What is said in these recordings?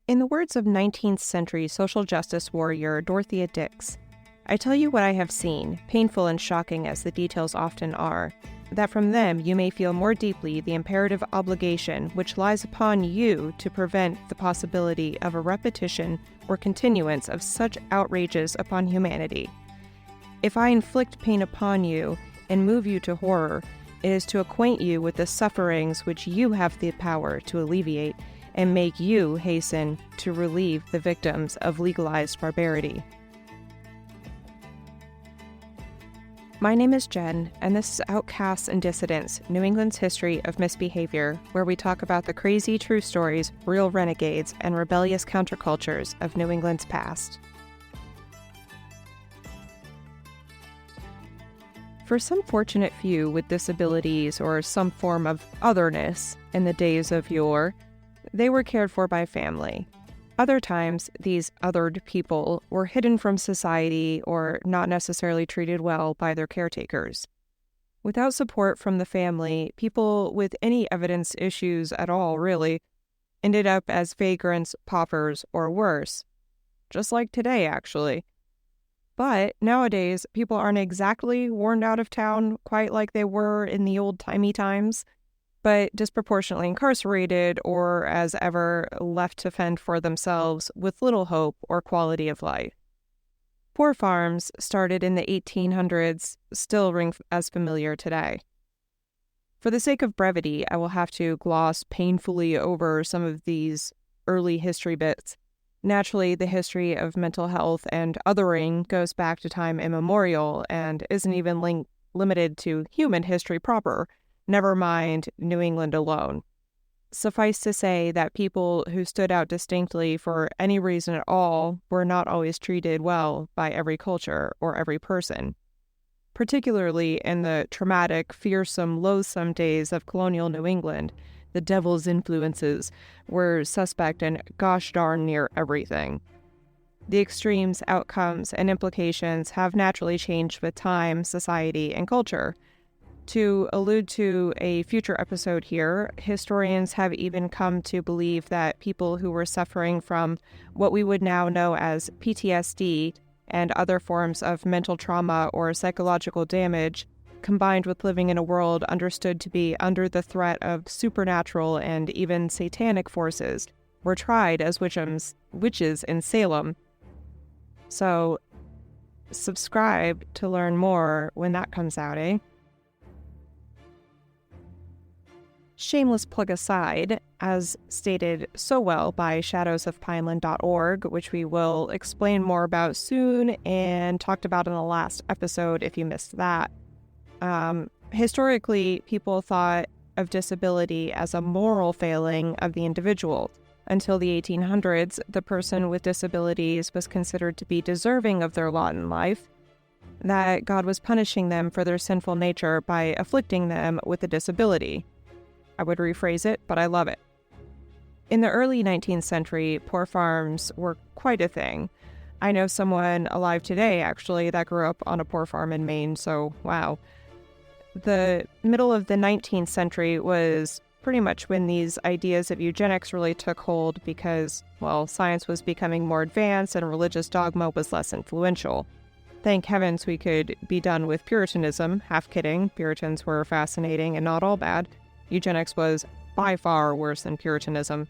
In the words of 19th century social justice warrior Dorothea Dix, I tell you what I have seen, painful and shocking as the details often are, that from them you may feel more deeply the imperative obligation which lies upon you to prevent the possibility of a repetition or continuance of such outrages upon humanity. If I inflict pain upon you and move you to horror, it is to acquaint you with the sufferings which you have the power to alleviate and make you hasten to relieve the victims of legalized barbarity. My name is Jen, and this is Outcasts and Dissidents, New England's History of Misbehavior, where we talk about the crazy true stories, real renegades, and rebellious countercultures of New England's past. For some fortunate few with disabilities or some form of otherness in the days of yore, they were cared for by family. Other times, these othered people were hidden from society or not necessarily treated well by their caretakers. Without support from the family, people with any evidence issues at all, really, ended up as vagrants, paupers, or worse. Just like today, actually. But nowadays, people aren't exactly warned out of town quite like they were in the old-timey times, but disproportionately incarcerated or, as ever, left to fend for themselves with little hope or quality of life. Poor farms, started in the 1800s, still ring as familiar today. For the sake of brevity, I will have to gloss painfully over some of these early history bits. Naturally, the history of mental health and othering goes back to time immemorial and isn't even limited to human history proper, never mind New England alone. Suffice to say that people who stood out distinctly for any reason at all were not always treated well by every culture or every person. Particularly in the traumatic, fearsome, loathsome days of colonial New England, the devil's influences were suspect in gosh darn near everything. The extremes, outcomes, and implications have naturally changed with time, society, and culture. To allude to a future episode here, historians have even come to believe that people who were suffering from what we would now know as PTSD and other forms of mental trauma or psychological damage, combined with living in a world understood to be under the threat of supernatural and even satanic forces, were tried as witches in Salem. So, subscribe to learn more when that comes out, eh? Shameless plug aside, as stated so well by shadowsofpineland.org, which we will explain more about soon and talked about in the last episode if you missed that. Historically, people thought of disability as a moral failing of the individual. Until the 1800s, the person with disabilities was considered to be deserving of their lot in life, that God was punishing them for their sinful nature by afflicting them with a disability. I would rephrase it, but I love it. In the early 19th century, poor farms were quite a thing. I know someone alive today, actually, that grew up on a poor farm in Maine, so wow. The middle of the 19th century was pretty much when these ideas of eugenics really took hold because, well, science was becoming more advanced and religious dogma was less influential. Thank heavens we could be done with Puritanism. Half kidding, Puritans were fascinating and not all bad. Eugenics was by far worse than Puritanism.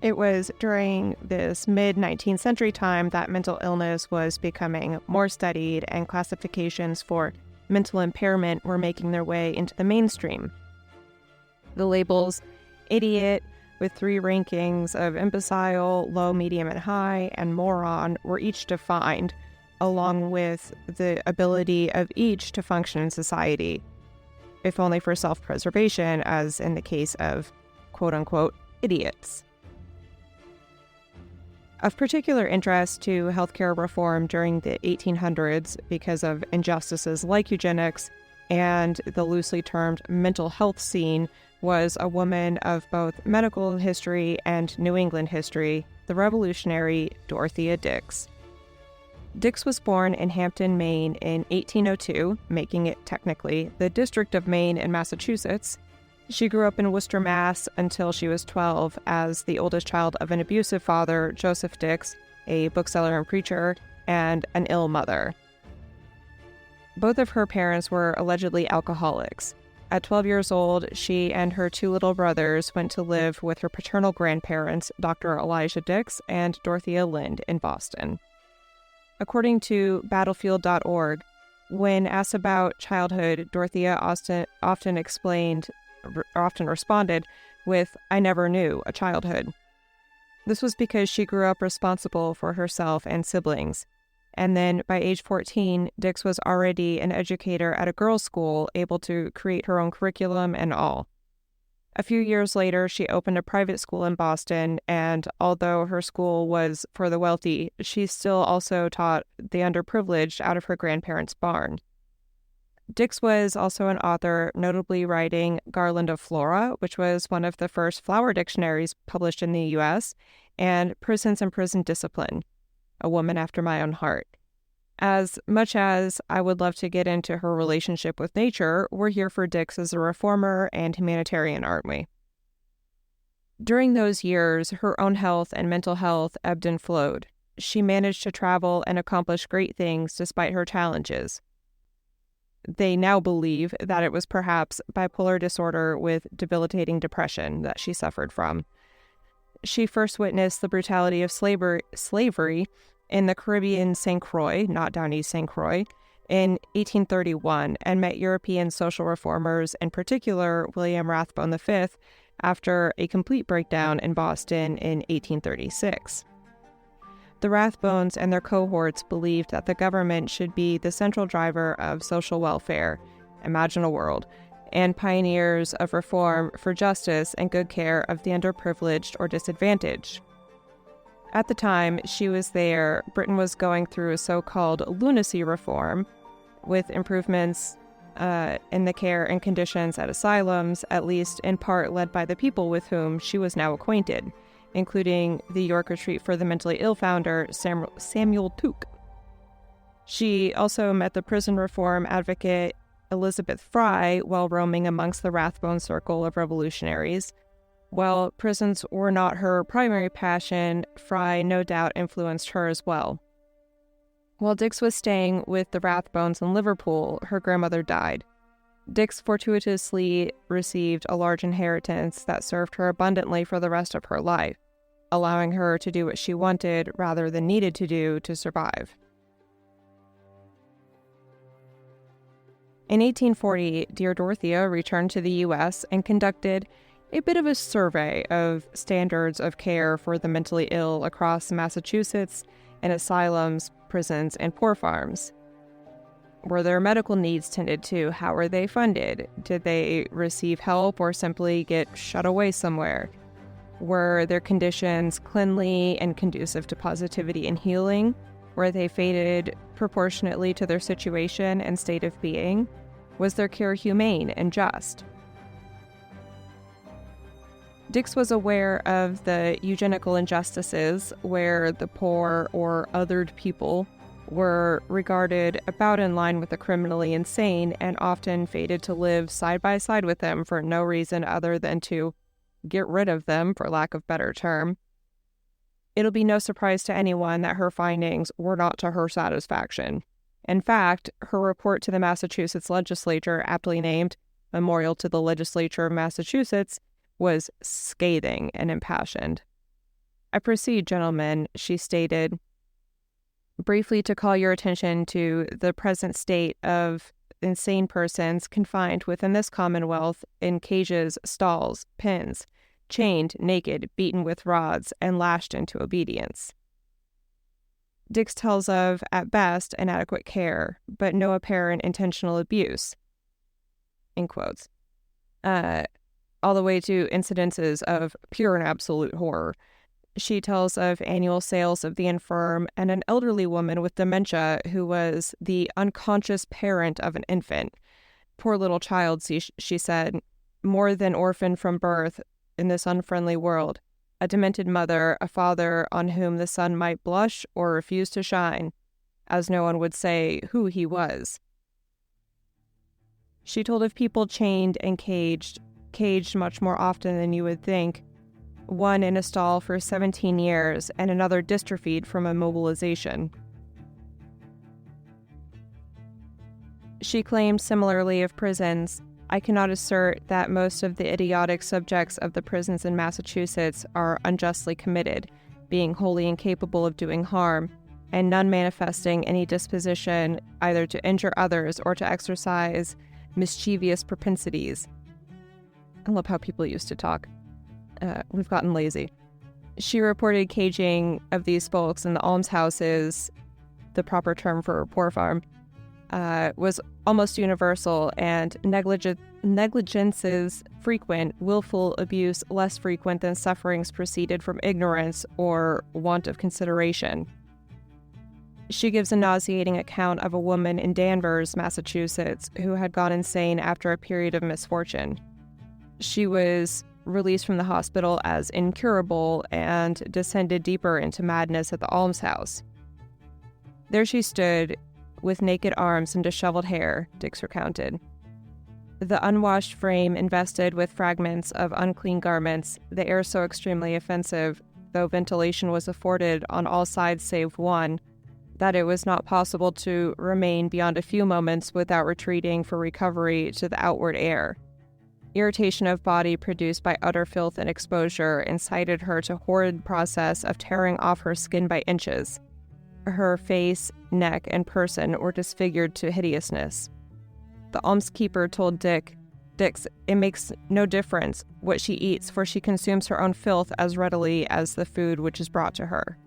It was during this mid-19th century time that mental illness was becoming more studied and classifications for mental impairment were making their way into the mainstream. The labels idiot, with 3 rankings of imbecile, low, medium, and high, and moron were each defined, along with the ability of each to function in society, if only for self-preservation, as in the case of quote-unquote idiots. Of particular interest to healthcare reform during the 1800s because of injustices like eugenics and the loosely termed mental health scene was a woman of both medical history and New England history, the revolutionary Dorothea Dix. Dix was born in Hampton, Maine in 1802, making it technically the District of Maine in Massachusetts, She grew up in Worcester, Mass. Until she was 12 as the oldest child of an abusive father, Joseph Dix, a bookseller and preacher, and an ill mother. Both of her parents were allegedly alcoholics. At 12 years old, she and her two little brothers went to live with her paternal grandparents, Dr. Elijah Dix and Dorothea Lind, in Boston. According to battlefield.org, when asked about childhood, Dorothea often responded with, "I never knew a childhood." This was because she grew up responsible for herself and siblings. And then by age 14, Dix was already an educator at a girls' school, able to create her own curriculum and all. A few years later, she opened a private school in Boston, and although her school was for the wealthy, she still also taught the underprivileged out of her grandparents' barn. Dix was also an author, notably writing Garland of Flora, which was one of the first flower dictionaries published in the U.S., and Prisons and Prison Discipline, A Woman After My Own Heart. As much as I would love to get into her relationship with nature, we're here for Dix as a reformer and humanitarian, aren't we? During those years, her own health and mental health ebbed and flowed. She managed to travel and accomplish great things despite her challenges. They now believe that it was perhaps bipolar disorder with debilitating depression that she suffered from. She first witnessed the brutality of slavery in the Caribbean St. Croix, not down East St. Croix, in 1831, and met European social reformers, in particular William Rathbone V, after a complete breakdown in Boston in 1836. The Rathbones and their cohorts believed that the government should be the central driver of social welfare, imagine a world, and pioneers of reform for justice and good care of the underprivileged or disadvantaged. At the time she was there, Britain was going through a so-called lunacy reform, with improvements in the care and conditions at asylums, at least in part led by the people with whom she was now acquainted, including the York Retreat for the Mentally Ill founder, Samuel Tuke. She also met the prison reform advocate Elizabeth Fry while roaming amongst the Rathbone circle of revolutionaries. While prisons were not her primary passion, Fry no doubt influenced her as well. While Dix was staying with the Rathbones in Liverpool, her grandmother died. Dix fortuitously received a large inheritance that served her abundantly for the rest of her life, allowing her to do what she wanted rather than needed to do to survive. In 1840, Dear Dorothea returned to the U.S. and conducted a bit of a survey of standards of care for the mentally ill across Massachusetts in asylums, prisons, and poor farms. Were their medical needs tended to? How were they funded? Did they receive help or simply get shut away somewhere? Were their conditions cleanly and conducive to positivity and healing? Were they fated proportionately to their situation and state of being? Was their care humane and just? Dix was aware of the eugenical injustices where the poor or othered people were regarded about in line with the criminally insane and often fated to live side by side with them for no reason other than to get rid of them, for lack of better term. It'll be no surprise to anyone that her findings were not to her satisfaction. In fact, her report to the Massachusetts legislature, aptly named Memorial to the Legislature of Massachusetts, was scathing and impassioned. "I proceed, gentlemen," she stated, "briefly to call your attention to the present state of insane persons confined within this Commonwealth in cages, stalls, pens, chained, naked, beaten with rods, and lashed into obedience." Dix tells of, at best, inadequate care, but no apparent intentional abuse, in quotes, all the way to incidences of pure and absolute horror. She tells of annual sales of the infirm and an elderly woman with dementia who was the unconscious parent of an infant. "Poor little child," she said, "more than orphan from birth in this unfriendly world. A demented mother, a father on whom the sun might blush or refuse to shine, as no one would say who he was." She told of people chained and caged caged much more often than you would think, one in a stall for 17 years and another dystrophied from immobilization. She claimed similarly of prisons, "I cannot assert that most of the idiotic subjects of the prisons in Massachusetts are unjustly committed, being wholly incapable of doing harm, and none manifesting any disposition either to injure others or to exercise mischievous propensities." I love how people used to talk. We've gotten lazy. She reported caging of these folks in the almshouses, the proper term for a poor farm, was almost universal, and negligences frequent, willful abuse less frequent than sufferings proceeded from ignorance or want of consideration. She gives a nauseating account of a woman in Danvers, Massachusetts, who had gone insane after a period of misfortune. She was released from the hospital as incurable and descended deeper into madness at the almshouse. There she stood, with naked arms and disheveled hair, Dix recounted. The unwashed frame invested with fragments of unclean garments, the air so extremely offensive, though ventilation was afforded on all sides save one, that it was not possible to remain beyond a few moments without retreating for recovery to the outward air. Irritation of body produced by utter filth and exposure incited her to horrid process of tearing off her skin by inches. Her face, neck, and person were disfigured to hideousness. The almskeeper told Dix, "It makes no difference what she eats, for she consumes her own filth as readily as the food which is brought to her."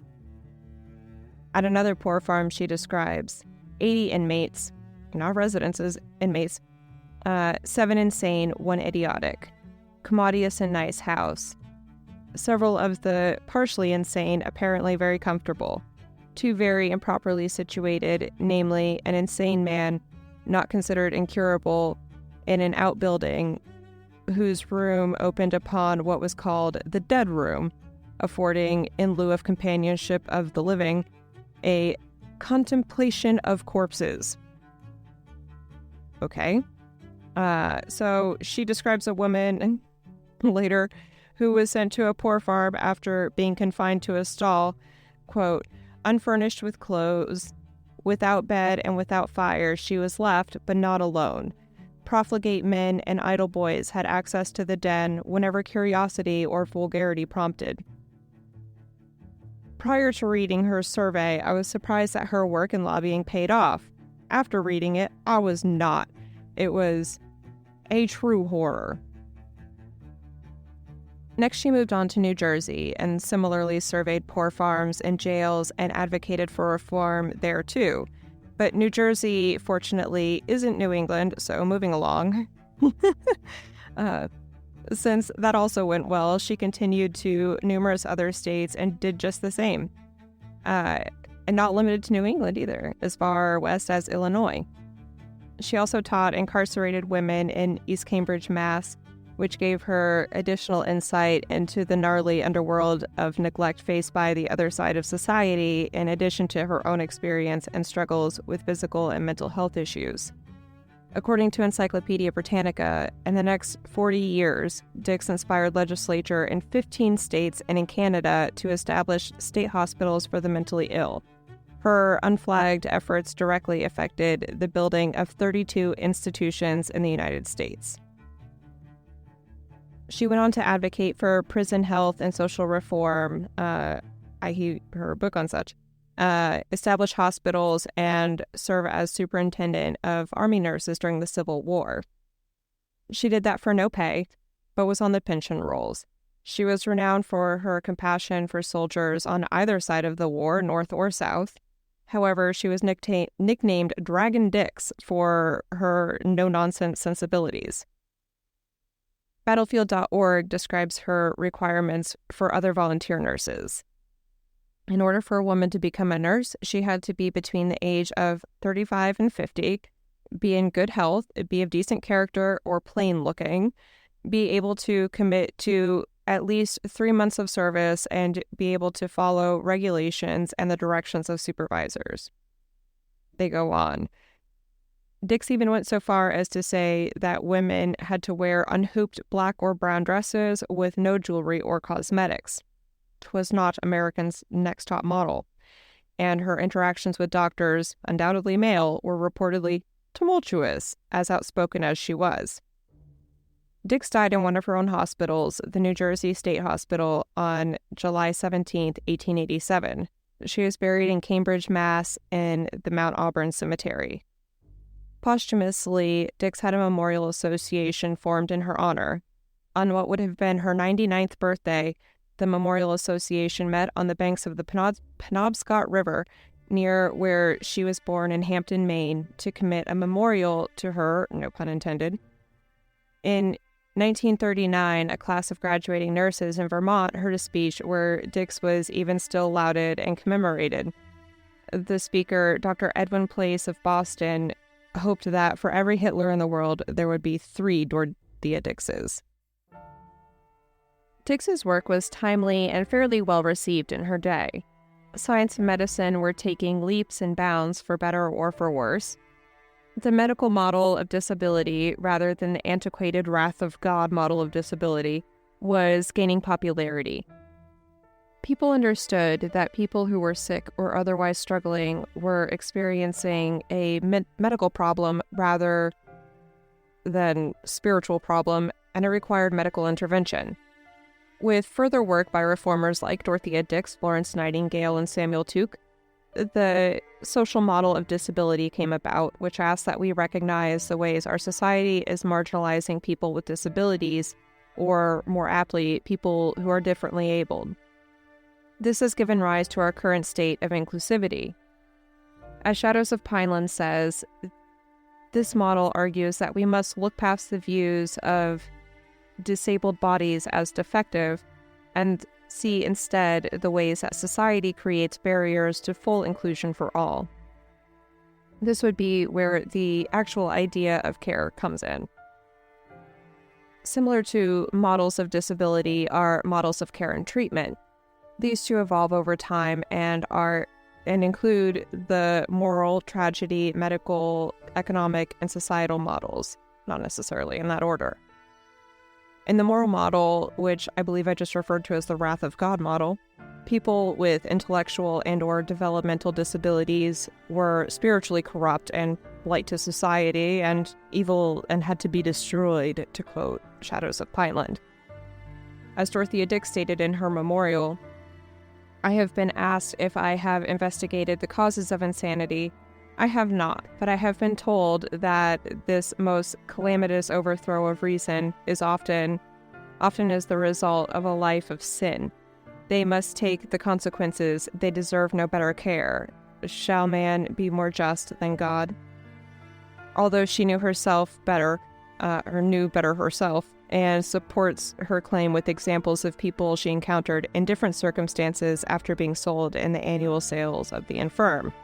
At another poor farm she describes 80 inmates, not residences, inmates, 7 insane, 1 idiotic. Commodious and nice house. Several of the partially insane apparently very comfortable. 2 very improperly situated, namely an insane man, not considered incurable, in an outbuilding whose room opened upon what was called the dead room, affording, in lieu of companionship of the living, a contemplation of corpses. Okay. So she describes a woman later who was sent to a poor farm after being confined to a stall, quote, "Unfurnished with clothes, without bed and without fire, she was left, but not alone. Profligate men and idle boys had access to the den whenever curiosity or vulgarity prompted." Prior to reading her survey, I was surprised that her work in lobbying paid off. After reading it, I was not. It was a true horror. Next, she moved on to New Jersey and similarly surveyed poor farms and jails and advocated for reform there too. But New Jersey, fortunately, isn't New England, so moving along. Since that also went well, she continued to numerous other states and did just the same. And not limited to New England either, as far west as Illinois. She also taught incarcerated women in East Cambridge, Mass., which gave her additional insight into the gnarly underworld of neglect faced by the other side of society, in addition to her own experience and struggles with physical and mental health issues. According to Encyclopedia Britannica, in the next 40 years, Dix inspired legislature in 15 states and in Canada to establish state hospitals for the mentally ill. Her unflagged efforts directly affected the building of 32 institutions in the United States. She went on to advocate for prison health and social reform, i.e. her book on such, establish hospitals, and serve as superintendent of Army nurses during the Civil War. She did that for no pay, but was on the pension rolls. She was renowned for her compassion for soldiers on either side of the war, North or South. However, she was nicknamed Dragon Dix for her no-nonsense sensibilities. Battlefield.org describes her requirements for other volunteer nurses. In order for a woman to become a nurse, she had to be between the age of 35 and 50, be in good health, be of decent character or plain looking, be able to commit to at least 3 months of service, and be able to follow regulations and the directions of supervisors. They go on. Dix even went so far as to say that women had to wear unhooped black or brown dresses with no jewelry or cosmetics. 'Twas not American's next top model, and her interactions with doctors, undoubtedly male, were reportedly tumultuous, as outspoken as she was. Dix died in one of her own hospitals, the New Jersey State Hospital, on July 17, 1887. She was buried in Cambridge, Mass. In the Mount Auburn Cemetery. Posthumously, Dix had a memorial association formed in her honor. On what would have been her 99th birthday, the Memorial Association met on the banks of the Penobscot River near where she was born in Hampton, Maine, to commit a memorial to her, no pun intended. In 1939, a class of graduating nurses in Vermont heard a speech where Dix was even still lauded and commemorated. The speaker, Dr. Edwin Place of Boston, hoped that for every Hitler in the world, there would be 3 Dorothea Dixes. Dix's work was timely and fairly well received in her day. Science and medicine were taking leaps and bounds for better or for worse. The medical model of disability, rather than the antiquated wrath of God model of disability, was gaining popularity. People understood that people who were sick or otherwise struggling were experiencing a medical problem rather than spiritual problem, and it required medical intervention. With further work by reformers like Dorothea Dix, Florence Nightingale, and Samuel Tuke, the social model of disability came about, which asks that we recognize the ways our society is marginalizing people with disabilities, or more aptly, people who are differently abled. This has given rise to our current state of inclusivity. As Shadows of Pineland says, this model argues that we must look past the views of disabled bodies as defective and see instead the ways that society creates barriers to full inclusion for all. This would be where the actual idea of care comes in. Similar to models of disability are models of care and treatment. These two evolve over time and include the moral, tragedy, medical, economic, and societal models, not necessarily in that order. In the moral model, which I believe I just referred to as the wrath of God model, people with intellectual and/or developmental disabilities were spiritually corrupt and blight to society and evil and had to be destroyed, to quote Shadows of Pineland. As Dorothea Dix stated in her memorial, I have been asked if I have investigated the causes of insanity. I have not, but I have been told that this most calamitous overthrow of reason is often is the result of a life of sin. They must take the consequences. They deserve no better care. Shall man be more just than God? Although she knew herself better, knew better herself, and supports her claim with examples of people she encountered in different circumstances after being sold in the annual sales of the infirm.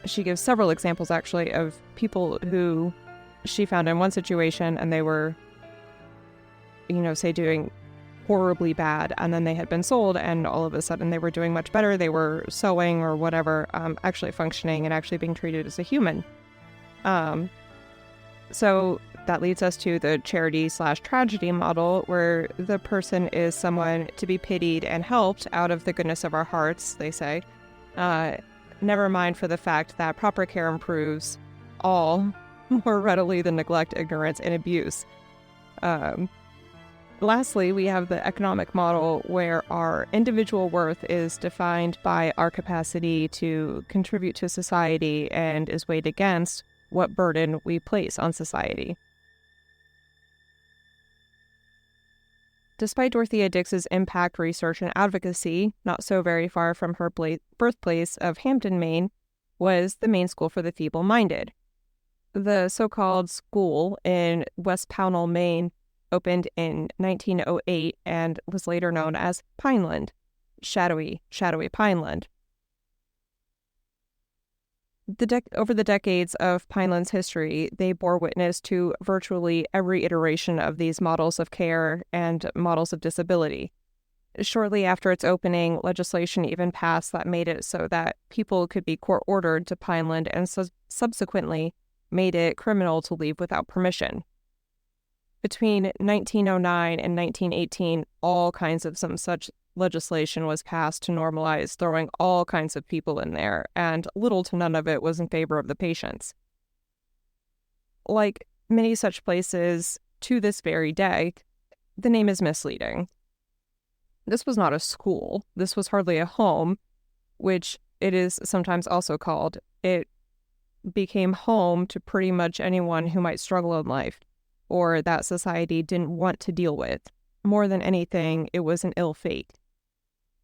She gives several examples, actually, of people who she found in one situation and they were, say doing horribly bad, and then they had been sold and all of a sudden they were doing much better. They were sewing or whatever, actually functioning and actually being treated as a human. So that leads us to the charity/tragedy model, where the person is someone to be pitied and helped out of the goodness of our hearts, they say. Never mind for the fact that proper care improves all more readily than neglect, ignorance, and abuse. Lastly, we have the economic model, where our individual worth is defined by our capacity to contribute to society and is weighed against what burden we place on society. Despite Dorothea Dix's impact, research, and advocacy, not so very far from her birthplace of Hampton, Maine, was the Maine School for the Feeble-Minded. The so-called school in West Pownell, Maine, opened in 1908 and was later known as Pineland, shadowy Pineland. Over the decades of Pineland's history, they bore witness to virtually every iteration of these models of care and models of disability. Shortly after its opening, legislation even passed that made it so that people could be court-ordered to Pineland and subsequently made it criminal to leave without permission. Between 1909 and 1918, all kinds of some such legislation was passed to normalize throwing all kinds of people in there, and little to none of it was in favor of the patients. Like many such places to this very day, the name is misleading. This was not a school. This was hardly a home, which it is sometimes also called. It became home to pretty much anyone who might struggle in life, or that society didn't want to deal with. More than anything, it was an ill fate.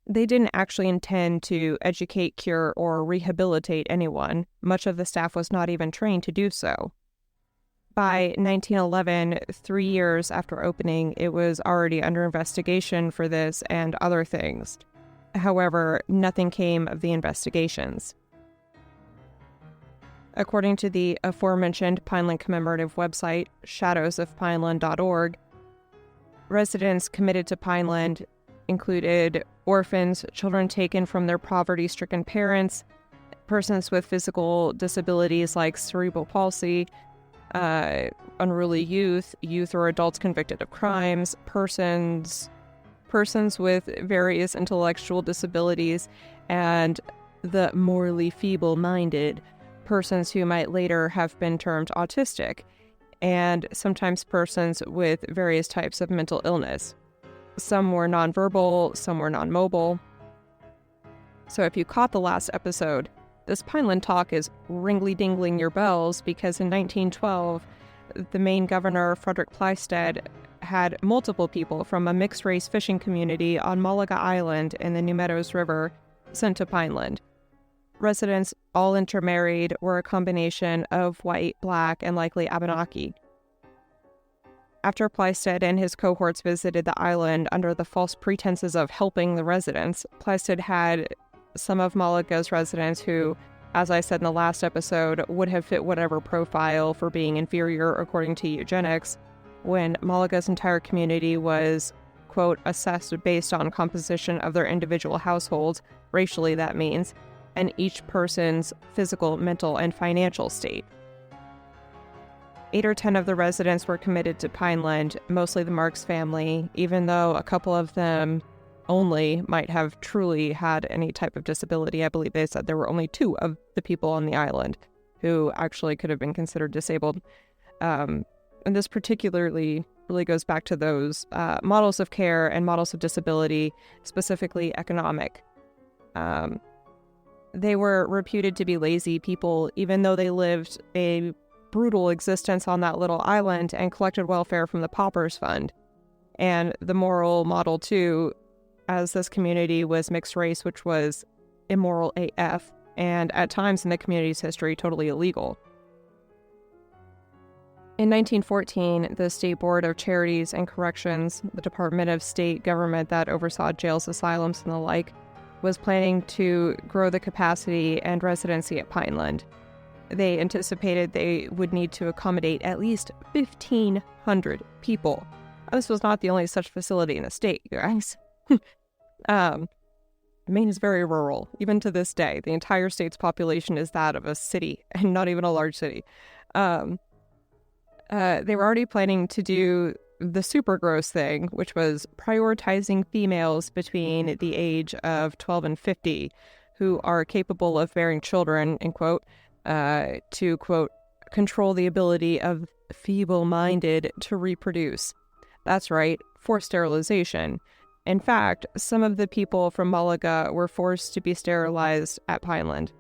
They didn't actually intend to educate, cure, or rehabilitate anyone. Much of the staff was not even trained to do so. By 1911, 3 years after opening, it was already under investigation for this and other things. However, nothing came of the investigations. According to the aforementioned Pineland commemorative website, shadowsofpineland.org, residents committed to Pineland included orphans, children taken from their poverty-stricken parents, persons with physical disabilities like cerebral palsy, unruly youth or adults convicted of crimes, persons with various intellectual disabilities, and the morally feeble-minded, persons who might later have been termed autistic, and sometimes persons with various types of mental illness. Some were nonverbal, some were non-mobile. So if you caught the last episode, this Pineland talk is ringly-dingling your bells because in 1912, the Maine governor, Frederick Plystad, had multiple people from a mixed-race fishing community on Malaga Island in the New Meadows River sent to Pineland. Residents, all intermarried, were a combination of white, black, and likely Abenaki. After Plystad and his cohorts visited the island under the false pretenses of helping the residents, Plystad had some of Malaga's residents who, as I said in the last episode, would have fit whatever profile for being inferior according to eugenics, when Malaga's entire community was, quote, assessed based on composition of their individual households, racially that means, and each person's physical, mental, and financial state. 8 or 10 of the residents were committed to Pineland, mostly the Marks family, even though a couple of them only might have truly had any type of disability. I believe they said there were only 2 of the people on the island who actually could have been considered disabled. And this particularly really goes back to those models of care and models of disability, specifically economic. They were reputed to be lazy people, even though they lived a brutal existence on that little island and collected welfare from the Paupers Fund. And the moral model, too, as this community was mixed race, which was immoral AF, and at times in the community's history, totally illegal. In 1914, the State Board of Charities and Corrections, the Department of State government that oversaw jails, asylums, and the like, was planning to grow the capacity and residency at Pineland. They anticipated they would need to accommodate at least 1,500 people. This was not the only such facility in the state, you guys. Maine is very rural. Even to this day, the entire state's population is that of a city, and not even a large city. They were already planning to do the super gross thing, which was prioritizing females between the age of 12 and 50 who are capable of bearing children, in quote, to, quote, control the ability of feeble-minded to reproduce. That's right, forced sterilization. In fact, some of the people from Malaga were forced to be sterilized at Pineland.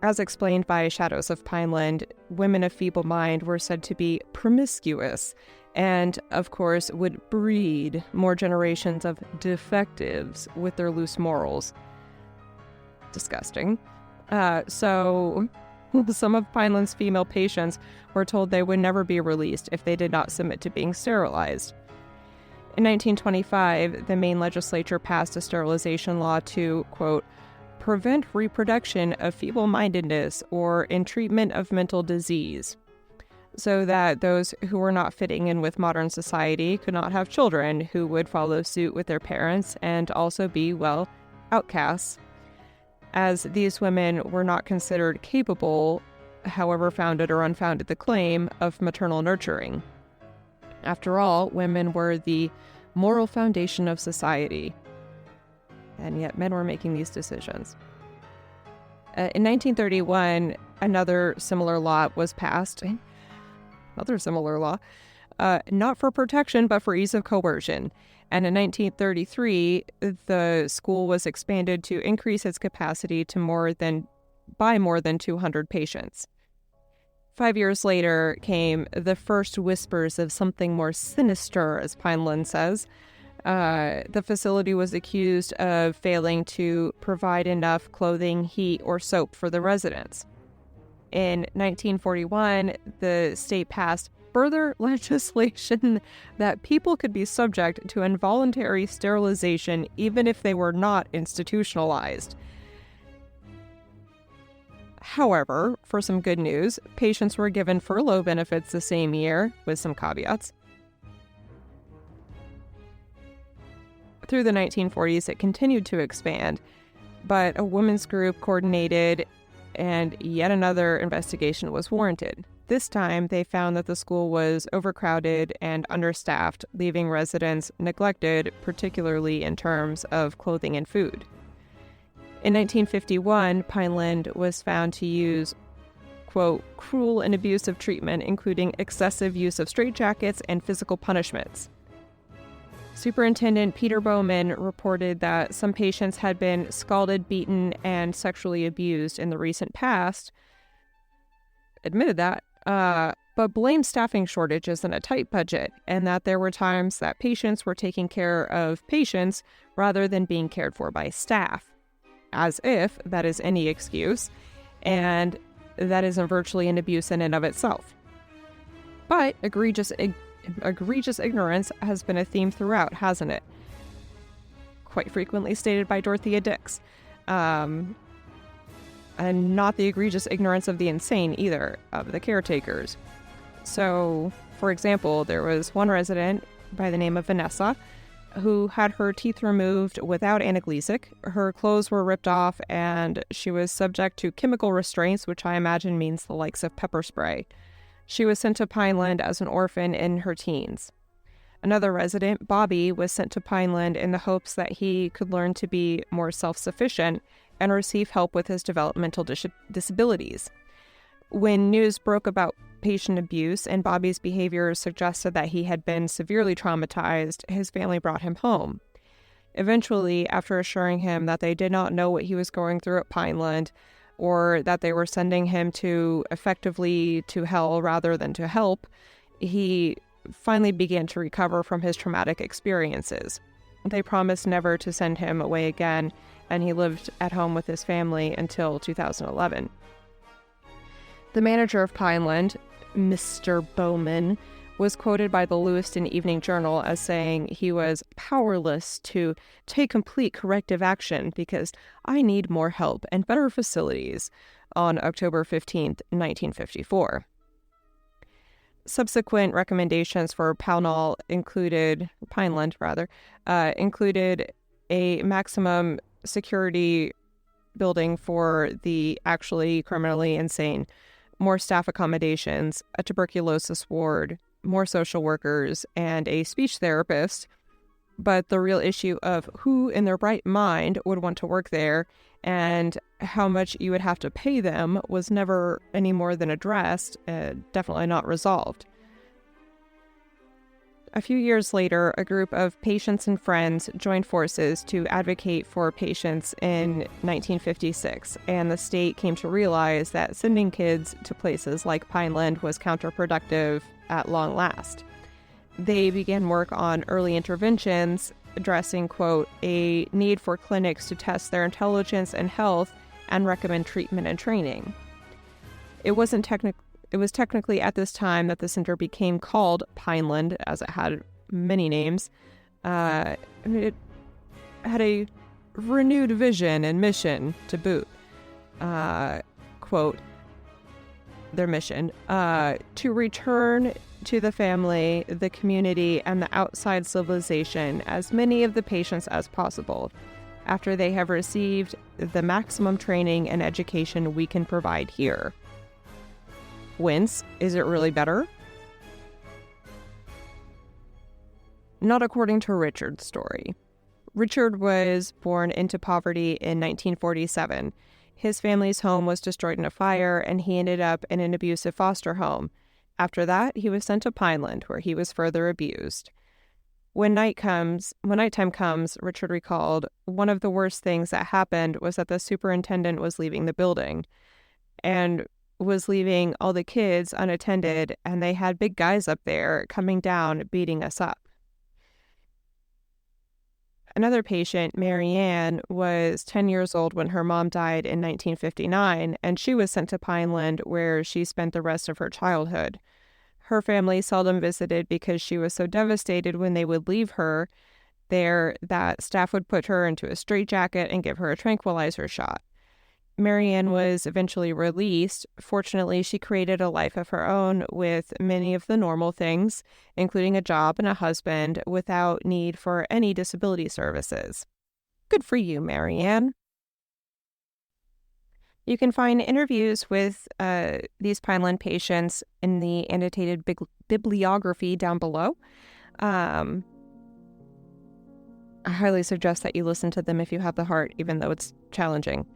As explained by Shadows of Pineland, women of feeble mind were said to be promiscuous and, of course, would breed more generations of defectives with their loose morals. Disgusting. So some of Pineland's female patients were told they would never be released if they did not submit to being sterilized. In 1925, the Maine legislature passed a sterilization law to, quote, prevent reproduction of feeble-mindedness or in treatment of mental disease. so that those who were not fitting in with modern society could not have children who would follow suit with their parents and also be, well, outcasts, as these women were not considered capable, however founded or unfounded the claim, of maternal nurturing. After all, women were the moral foundation of society, and yet men were making these decisions. In 1931, another similar law was passed. Another similar law, not for protection, but for ease of coercion. And in 1933, the school was expanded to increase its capacity to by more than 200 patients. 5 years later came the first whispers of something more sinister, as Pineland says. The facility was accused of failing to provide enough clothing, heat, or soap for the residents. In 1941, the state passed further legislation that people could be subject to involuntary sterilization even if they were not institutionalized. However, for some good news, patients were given furlough benefits the same year, with some caveats. Through the 1940s, it continued to expand, but a women's group coordinated and yet another investigation was warranted. This time, they found that the school was overcrowded and understaffed, leaving residents neglected, particularly in terms of clothing and food. In 1951, Pineland was found to use, quote, cruel and abusive treatment, including excessive use of straitjackets and physical punishments. Superintendent Peter Bowman reported that some patients had been scalded, beaten, and sexually abused in the recent past, admitted that, but blamed staffing shortages and a tight budget, and that there were times that patients were taking care of patients rather than being cared for by staff, as if that is any excuse, and that isn't virtually an abuse in and of itself. But egregious ignorance has been a theme throughout, hasn't it? Quite frequently stated by Dorothea Dix. And not the egregious ignorance of the insane either, of the caretakers. So, for example, there was one resident by the name of Vanessa who had her teeth removed without analgesic, her clothes were ripped off, and she was subject to chemical restraints, which I imagine means the likes of pepper spray. She was sent to Pineland as an orphan in her teens. Another resident, Bobby, was sent to Pineland in the hopes that he could learn to be more self-sufficient and receive help with his developmental disabilities. When news broke about patient abuse and Bobby's behavior suggested that he had been severely traumatized, his family brought him home. Eventually, after assuring him that they did not know what he was going through at Pineland, or that they were sending him effectively to hell rather than to help, he finally began to recover from his traumatic experiences. They promised never to send him away again, and he lived at home with his family until 2011. The manager of Pineland, Mr. Bowman, was quoted by the Lewiston Evening Journal as saying he was powerless to take complete corrective action because I need more help and better facilities on October 15th, 1954. Subsequent recommendations for Pineland included a maximum security building for the actually criminally insane, more staff accommodations, a tuberculosis ward, more social workers, and a speech therapist. But the real issue of who in their right mind would want to work there and how much you would have to pay them was never any more than addressed, definitely not resolved. A few years later, a group of patients and friends joined forces to advocate for patients in 1956, and the state came to realize that sending kids to places like Pineland was counterproductive at long last. They began work on early interventions, addressing, quote, a need for clinics to test their intelligence and health and recommend treatment and training. It was technically at this time that the center became called Pineland, as it had many names. It had a renewed vision and mission to boot. Quote, their mission, to return to the family, the community, and the outside civilization as many of the patients as possible after they have received the maximum training and education we can provide here. Wince, is it really better? Not according to Richard's story. Richard was born into poverty in 1947. His family's home was destroyed in a fire, and he ended up in an abusive foster home. After that, he was sent to Pineland, where he was further abused. When nighttime comes, Richard recalled, one of the worst things that happened was that the superintendent was leaving the building and was leaving all the kids unattended, and they had big guys up there coming down, beating us up. Another patient, Marianne, was 10 years old when her mom died in 1959, and she was sent to Pineland, where she spent the rest of her childhood. Her family seldom visited because she was so devastated when they would leave her there that staff would put her into a straitjacket and give her a tranquilizer shot. Marianne was eventually released. Fortunately, she created a life of her own with many of the normal things, including a job and a husband, without need for any disability services. Good for you, Marianne. You can find interviews with these Pineland patients in the annotated bibliography down below. I highly suggest that you listen to them if you have the heart, even though it's challenging.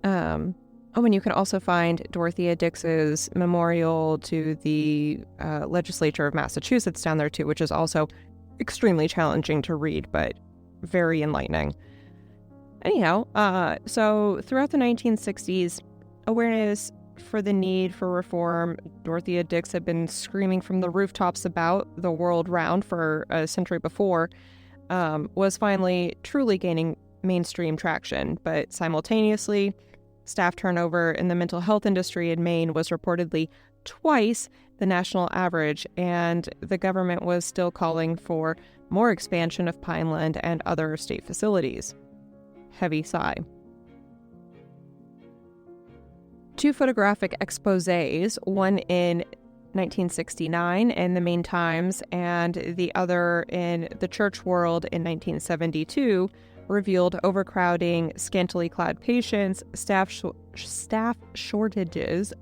And you can also find Dorothea Dix's memorial to the legislature of Massachusetts down there too, which is also extremely challenging to read, but very enlightening. Anyhow, so throughout the 1960s, awareness for the need for reform Dorothea Dix had been screaming from the rooftops about the world round for a century before, was finally truly gaining mainstream traction, but simultaneously, staff turnover in the mental health industry in Maine was reportedly twice the national average, and the government was still calling for more expansion of Pineland and other state facilities. Heavy sigh. 2 photographic exposés, one in 1969 in the Maine Times and the other in the Church World in 1972, revealed overcrowding, scantily clad patients, staff shortages,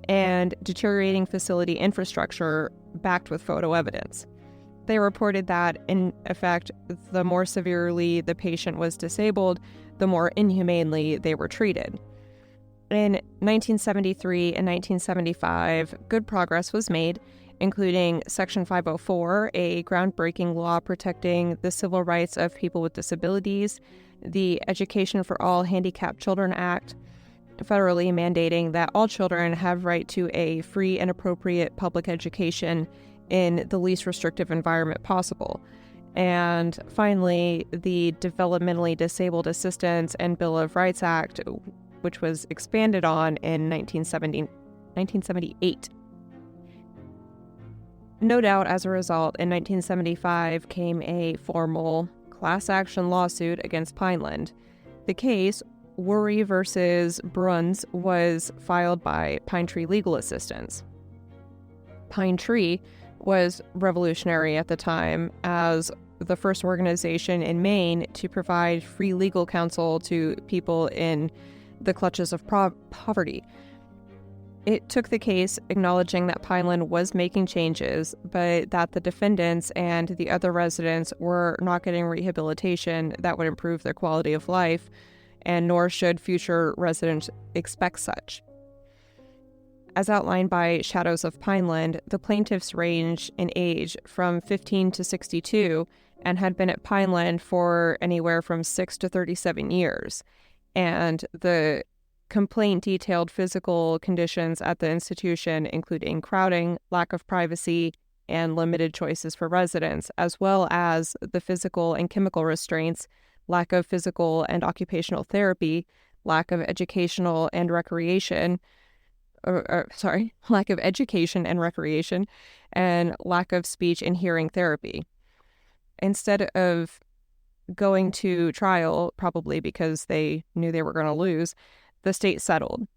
and deteriorating facility infrastructure backed with photo evidence. They reported that, in effect, the more severely the patient was disabled, the more inhumanely they were treated. In 1973 and 1975, good progress was made, including Section 504, a groundbreaking law protecting the civil rights of people with disabilities, the Education for All Handicapped Children Act, federally mandating that all children have right to a free and appropriate public education in the least restrictive environment possible. And finally, the Developmentally Disabled Assistance and Bill of Rights Act, which was expanded on in 1978. No doubt, as a result, in 1975 came a formal class action lawsuit against Pineland. The case, Worry versus Bruns, was filed by Pine Tree Legal Assistance. Pine Tree was revolutionary at the time as the first organization in Maine to provide free legal counsel to people in the clutches of poverty. It took the case acknowledging that Pineland was making changes, but that the defendants and the other residents were not getting rehabilitation that would improve their quality of life, and nor should future residents expect such. As outlined by Shadows of Pineland, the plaintiffs range in age from 15 to 62 and had been at Pineland for anywhere from 6 to 37 years. And the complaint detailed physical conditions at the institution, including crowding, lack of privacy, and limited choices for residents, as well as the physical and chemical restraints, lack of physical and occupational therapy, lack of educational and recreation, lack of education and recreation, and lack of speech and hearing therapy. Instead of going to trial, probably because they knew they were going to lose, the state settled.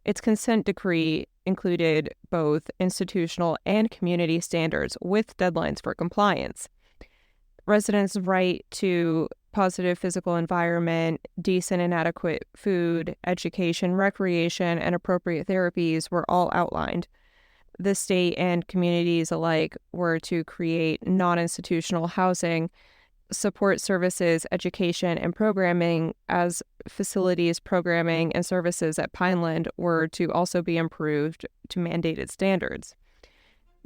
Its consent decree included both institutional and community standards with deadlines for compliance. Residents' right to positive physical environment, decent and adequate food, education, recreation, and appropriate therapies were all outlined. The state and communities alike were to create non-institutional housing, support services, education, and programming, as facilities, programming, and services at Pineland were to also be improved to mandated standards.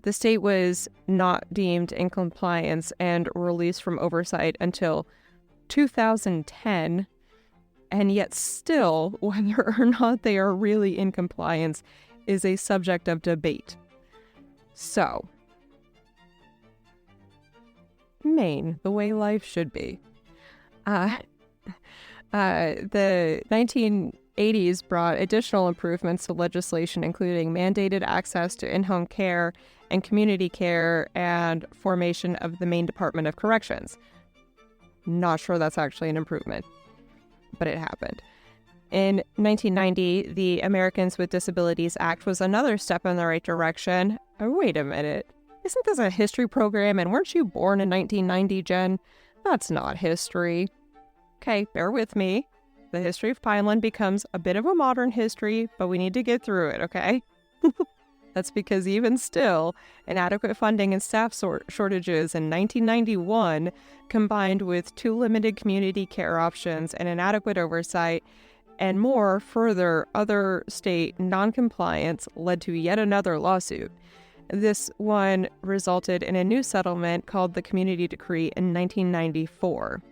The state was not deemed in compliance and released from oversight until 2010, and yet still, whether or not they are really in compliance is a subject of debate. So, Maine, the way life should be. The 1980s brought additional improvements to legislation, including mandated access to in-home care and community care and formation of the Maine Department of Corrections. Not sure that's actually an improvement, but it happened. In 1990, the Americans with Disabilities Act was another step in the right direction. Oh, wait a minute. Isn't this a history program, and weren't you born in 1990, Jen? That's not history. Okay, bear with me. The history of Pineland becomes a bit of a modern history, but we need to get through it, okay? That's because even still, inadequate funding and staff shortages in 1991, combined with too limited community care options and inadequate oversight, and more further other state noncompliance, led to yet another lawsuit. This one resulted in a new settlement called the Community Decree in 1994.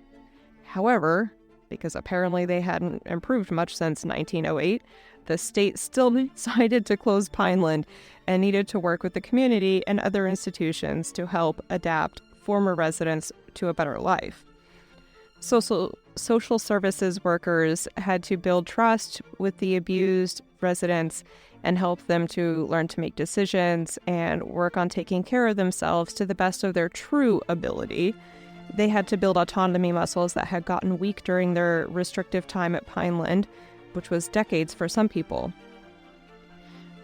However, because apparently they hadn't improved much since 1908, the state still decided to close Pineland and needed to work with the community and other institutions to help adapt former residents to a better life. Social services workers had to build trust with the abused residents and help them to learn to make decisions and work on taking care of themselves to the best of their true ability. They had to build autonomy muscles that had gotten weak during their restrictive time at Pineland, which was decades for some people.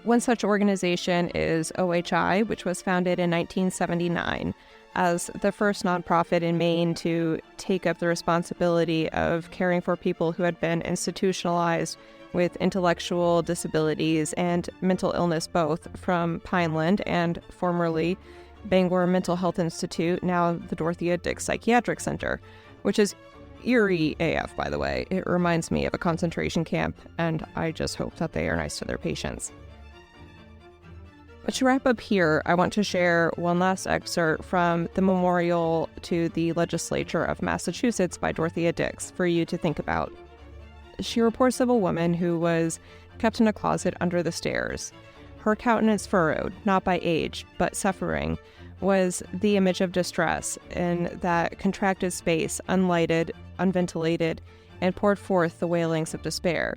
One such organization is OHI, which was founded in 1979 as the first nonprofit in Maine to take up the responsibility of caring for people who had been institutionalized with intellectual disabilities and mental illness, both from Pineland and formerly Bangor Mental Health Institute, now the Dorothea Dix Psychiatric Center, which is eerie AF, by the way. It reminds me of a concentration camp, and I just hope that they are nice to their patients. But to wrap up here, I want to share one last excerpt from the Memorial to the Legislature of Massachusetts by Dorothea Dix for you to think about. She reports of a woman who was kept in a closet under the stairs. Her countenance furrowed, not by age, but suffering, was the image of distress in that contracted space, unlighted, unventilated, and poured forth the wailings of despair.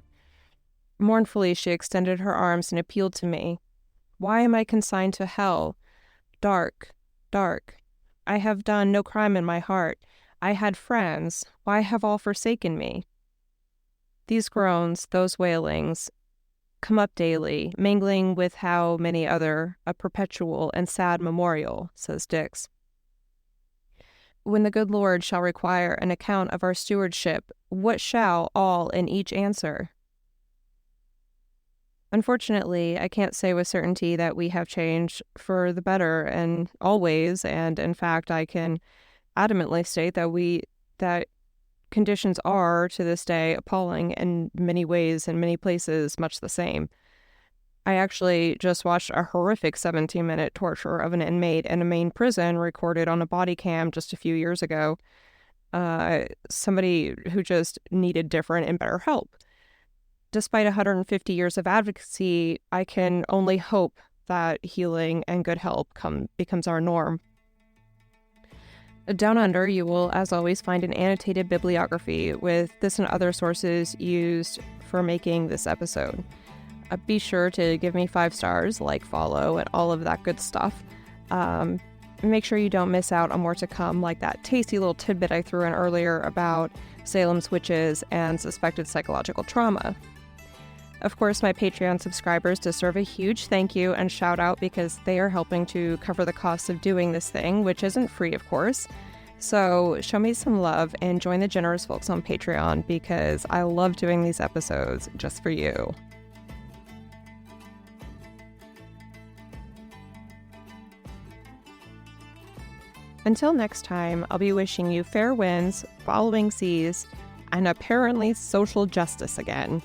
Mournfully, she extended her arms and appealed to me. Why am I consigned to hell? Dark, dark. I have done no crime in my heart. I had friends. Why have all forsaken me? These groans, those wailings, come up daily, mingling with how many other, a perpetual and sad memorial, says Dix. When the good Lord shall require an account of our stewardship, what shall all and each answer? Unfortunately, I can't say with certainty that we have changed for the better and always, and in fact, I can adamantly state that conditions are, to this day, appalling in many ways, in many places, much the same. I actually just watched a horrific 17-minute torture of an inmate in a Maine prison recorded on a body cam just a few years ago. Somebody who just needed different and better help. Despite 150 years of advocacy, I can only hope that healing and good help becomes our norm. Down under, you will, as always, find an annotated bibliography with this and other sources used for making this episode. Be sure to give me 5 stars, like, follow, and all of that good stuff. Make sure you don't miss out on more to come, like that tasty little tidbit I threw in earlier about Salem's witches and suspected psychological trauma. Of course, my Patreon subscribers deserve a huge thank you and shout out because they are helping to cover the cost of doing this thing, which isn't free, of course. So show me some love and join the generous folks on Patreon because I love doing these episodes just for you. Until next time, I'll be wishing you fair winds, following seas, and apparently social justice again.